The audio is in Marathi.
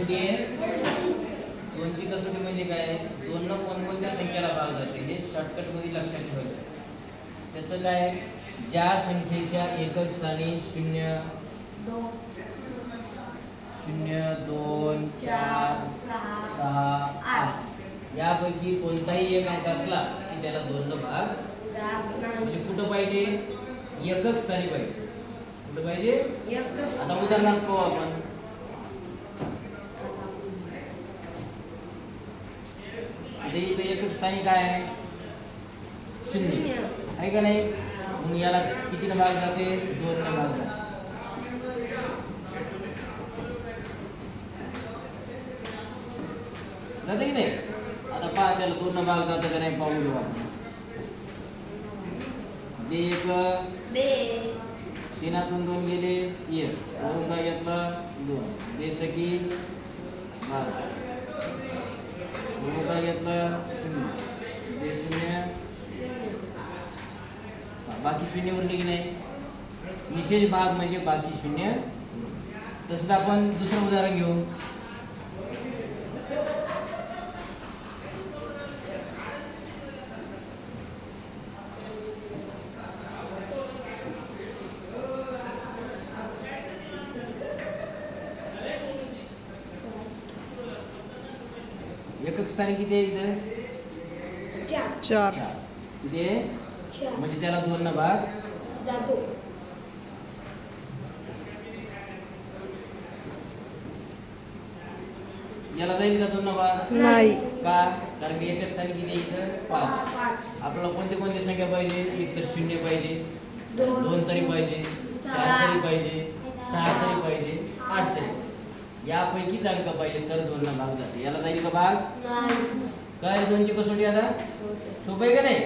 कसोटी आहे? 2 ची कसोटी म्हणजे काय? 2 न कोणकोणत्या संख्येला भाग जाते हे शॉर्टकट मध्ये लक्षात ठेवायचं. त्याचं काय? ज्या संख्येच्या एकक स्थानी 0 2 4 6 8 यापैकी कोणताही एक अंक असला की त्याला 2 न भाग म्हणजे कुठं पाहिजे? एकक स्थानी पाहिजे. कुठं पाहिजे? आता उदाहरणार्थ पाहू आपण. इथे एकक स्थानी काय आहे? 0 आहे का नाही? मग याला किती न भाग जाते? 2 न भाग जाते. जाते की नाही? आता पहा त्याला 2 न भाग जातं का नाही पाहून घेऊ आपण. एक 3तून 2 गेले 1 वरून काय घेतलं 2 बेसकी 12 वरून काय घेतलं 0 बेशून्य बाकी 0 उरले की नाही? विशेष भाग म्हणजे बाकी 0. तसंच आपण दुसरं उदाहरण घेऊ. एकक स्थानी किती आहे इथे? 4 किती आहे? म्हणजे त्याला 2 न भाग जातो. याला जाईल का 2 न भाग? नाही. का? कारण की एकच स्थानी किती आहे इथं? 5. आपल्याला कोणती कोणती संख्या पाहिजे? एक तर 0 पाहिजे, 2 तरी पाहिजे, 4 तरी पाहिजे, 6 तरी पाहिजे, 8 तरी. यापैकीच अंक पाहिजे तर 2 न भाग जाते. याला जाईल का भाग? नाही. काय 2 ची कसोटी आता? सोपं आहे का नाही?